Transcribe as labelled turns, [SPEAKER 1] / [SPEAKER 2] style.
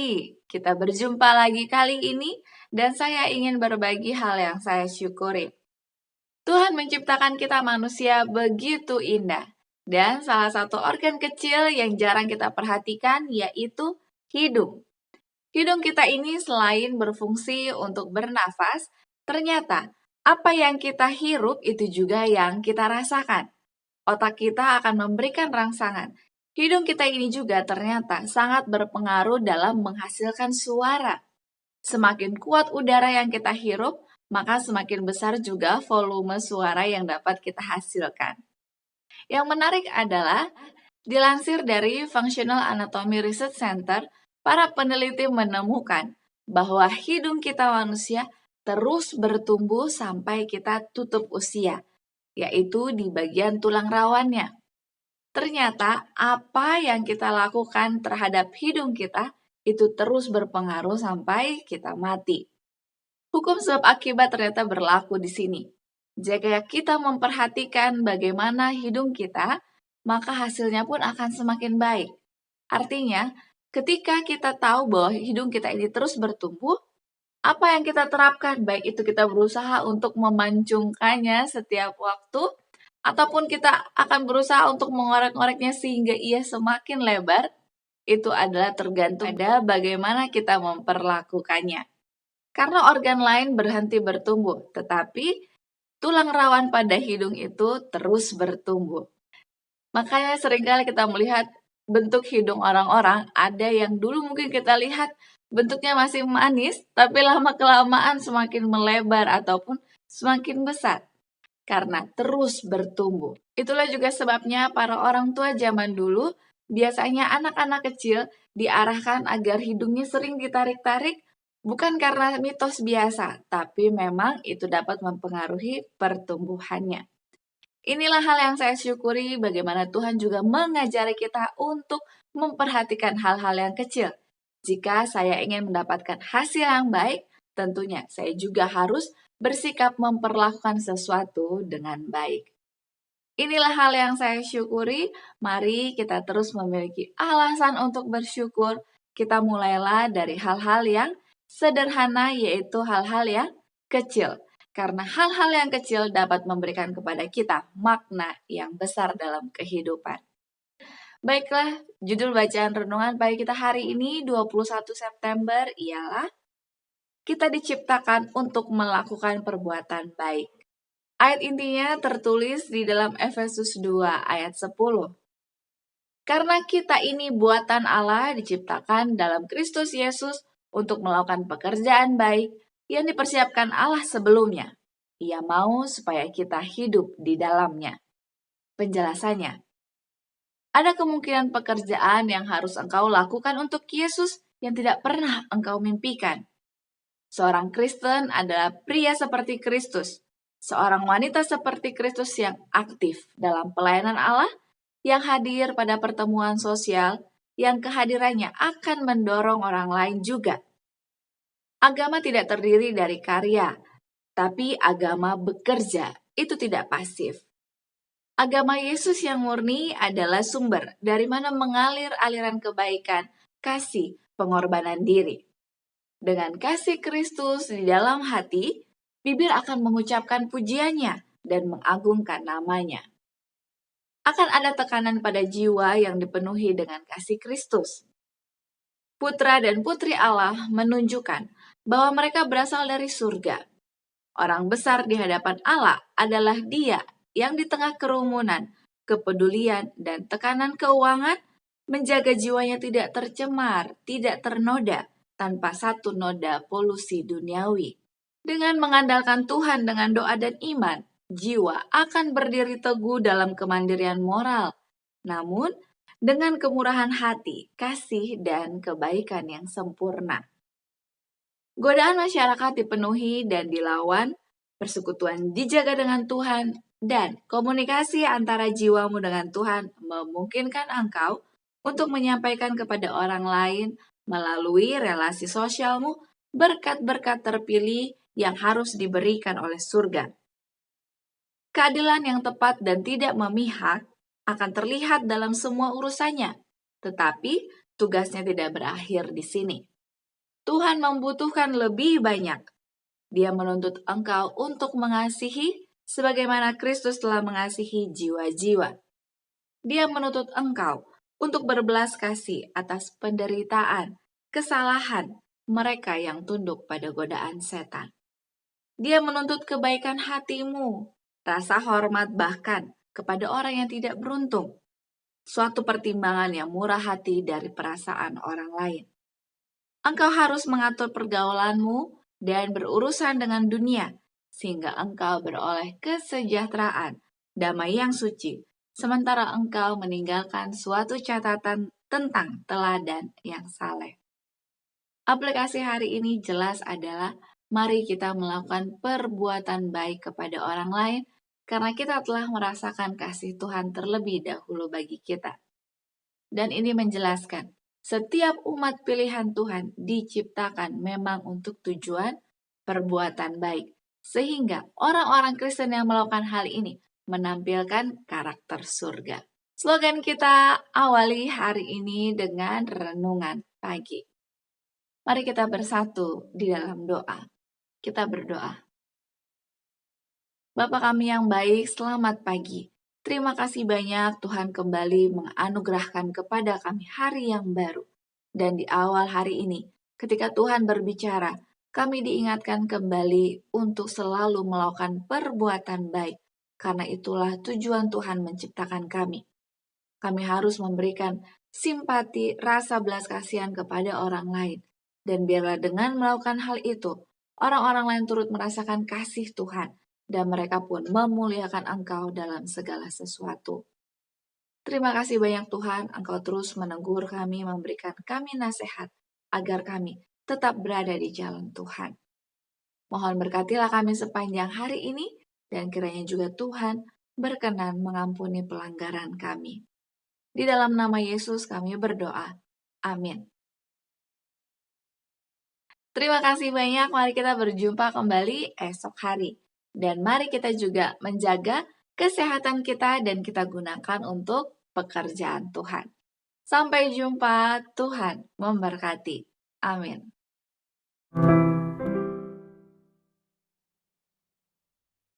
[SPEAKER 1] Mari kita berjumpa lagi kali ini dan saya ingin berbagi hal yang saya syukuri. Tuhan menciptakan kita manusia begitu indah dan salah satu organ kecil yang jarang kita perhatikan yaitu hidung. Hidung kita ini selain berfungsi untuk bernafas, ternyata apa yang kita hirup itu juga yang kita rasakan. Otak kita akan memberikan rangsangan. Hidung kita ini juga ternyata sangat berpengaruh dalam menghasilkan suara. Semakin kuat udara yang kita hirup, maka semakin besar juga volume suara yang dapat kita hasilkan. Yang menarik adalah, dilansir dari Functional Anatomy Research Center, para peneliti menemukan bahwa hidung kita manusia terus bertumbuh sampai kita tutup usia, yaitu di bagian tulang rawannya. Ternyata apa yang kita lakukan terhadap hidung kita itu terus berpengaruh sampai kita mati. Hukum sebab akibat ternyata berlaku di sini. Jika kita memperhatikan bagaimana hidung kita, maka hasilnya pun akan semakin baik. Artinya, ketika kita tahu bahwa hidung kita ini terus bertumbuh, apa yang kita terapkan, baik itu kita berusaha untuk memancungkannya setiap waktu, ataupun kita akan berusaha untuk mengorek-ngoreknya sehingga ia semakin lebar, itu adalah tergantung pada bagaimana kita memperlakukannya. Karena organ lain berhenti bertumbuh, tetapi tulang rawan pada hidung itu terus bertumbuh. Makanya seringkali kita melihat bentuk hidung orang-orang, ada yang dulu mungkin kita lihat bentuknya masih manis, tapi lama-kelamaan semakin melebar ataupun semakin besar. Karena terus bertumbuh. Itulah juga sebabnya para orang tua zaman dulu, biasanya anak-anak kecil diarahkan agar hidungnya sering ditarik-tarik, bukan karena mitos biasa, tapi memang itu dapat mempengaruhi pertumbuhannya. Inilah hal yang saya syukuri, bagaimana Tuhan juga mengajari kita untuk memperhatikan hal-hal yang kecil. Jika saya ingin mendapatkan hasil yang baik, tentunya saya juga harus bersikap memperlakukan sesuatu dengan baik. Inilah hal yang saya syukuri. Mari kita terus memiliki alasan untuk bersyukur. Kita mulailah dari hal-hal yang sederhana, yaitu hal-hal yang kecil. Karena hal-hal yang kecil dapat memberikan kepada kita makna yang besar dalam kehidupan. Baiklah, judul bacaan renungan bagi kita hari ini 21 September ialah kita diciptakan untuk melakukan perbuatan baik. Ayat intinya tertulis di dalam Efesus 2 ayat 10. Karena kita ini buatan Allah diciptakan dalam Kristus Yesus untuk melakukan pekerjaan baik yang dipersiapkan Allah sebelumnya. Ia mau supaya kita hidup di dalamnya. Penjelasannya, ada kemungkinan pekerjaan yang harus engkau lakukan untuk Yesus yang tidak pernah engkau mimpikan. Seorang Kristen adalah pria seperti Kristus, seorang wanita seperti Kristus yang aktif dalam pelayanan Allah, yang hadir pada pertemuan sosial, yang kehadirannya akan mendorong orang lain juga. Agama tidak terdiri dari karya, tapi agama bekerja, itu tidak pasif. Agama Yesus yang murni adalah sumber dari mana mengalir aliran kebaikan, kasih, pengorbanan diri. Dengan kasih Kristus di dalam hati, bibir akan mengucapkan pujiannya dan mengagungkan namanya. Akan ada tekanan pada jiwa yang dipenuhi dengan kasih Kristus. Putra dan putri Allah menunjukkan bahwa mereka berasal dari surga. Orang besar di hadapan Allah adalah Dia yang di tengah kerumunan, kepedulian, dan tekanan keuangan menjaga jiwanya tidak tercemar, tidak ternoda, tanpa satu noda polusi duniawi. Dengan mengandalkan Tuhan dengan doa dan iman, jiwa akan berdiri teguh dalam kemandirian moral. Namun, dengan kemurahan hati, kasih, dan kebaikan yang sempurna. Godaan masyarakat dipenuhi dan dilawan, persekutuan dijaga dengan Tuhan, dan komunikasi antara jiwamu dengan Tuhan memungkinkan engkau untuk menyampaikan kepada orang lain melalui relasi sosialmu berkat-berkat terpilih yang harus diberikan oleh surga. Keadilan yang tepat dan tidak memihak akan terlihat dalam semua urusannya, tetapi tugasnya tidak berakhir di sini. Tuhan membutuhkan lebih banyak. Dia menuntut engkau untuk mengasihi sebagaimana Kristus telah mengasihi jiwa-jiwa. Dia menuntut engkau untuk berbelas kasih atas penderitaan, kesalahan mereka yang tunduk pada godaan setan. Dia menuntut kebaikan hatimu, rasa hormat bahkan kepada orang yang tidak beruntung, suatu pertimbangan yang murah hati dari perasaan orang lain. Engkau harus mengatur pergaulanmu dan berurusan dengan dunia, sehingga engkau beroleh kesejahteraan, damai yang suci, sementara engkau meninggalkan suatu catatan tentang teladan yang saleh. Aplikasi hari ini jelas adalah, mari kita melakukan perbuatan baik kepada orang lain, karena kita telah merasakan kasih Tuhan terlebih dahulu bagi kita. Dan ini menjelaskan, setiap umat pilihan Tuhan diciptakan memang untuk tujuan perbuatan baik. Sehingga orang-orang Kristen yang melakukan hal ini menampilkan karakter surga. Slogan kita awali hari ini dengan renungan pagi. Mari kita bersatu di dalam doa. Kita berdoa. Bapa kami yang baik, selamat pagi. Terima kasih banyak Tuhan kembali menganugerahkan kepada kami hari yang baru. Dan di awal hari ini, ketika Tuhan berbicara, kami diingatkan kembali untuk selalu melakukan perbuatan baik. Karena itulah tujuan Tuhan menciptakan kami. Kami harus memberikan simpati, rasa belas kasihan kepada orang lain. Dan biarlah dengan melakukan hal itu, orang-orang lain turut merasakan kasih Tuhan. Dan mereka pun memuliakan Engkau dalam segala sesuatu. Terima kasih banyak Tuhan, Engkau terus menegur kami, memberikan kami nasihat, agar kami tetap berada di jalan Tuhan. Mohon berkatilah kami sepanjang hari ini, dan kiranya juga Tuhan berkenan mengampuni pelanggaran kami. Di dalam nama Yesus kami berdoa. Amin. Terima kasih banyak, mari kita berjumpa kembali esok hari. Dan mari kita juga menjaga kesehatan kita dan kita gunakan untuk pekerjaan Tuhan. Sampai jumpa, Tuhan memberkati. Amin.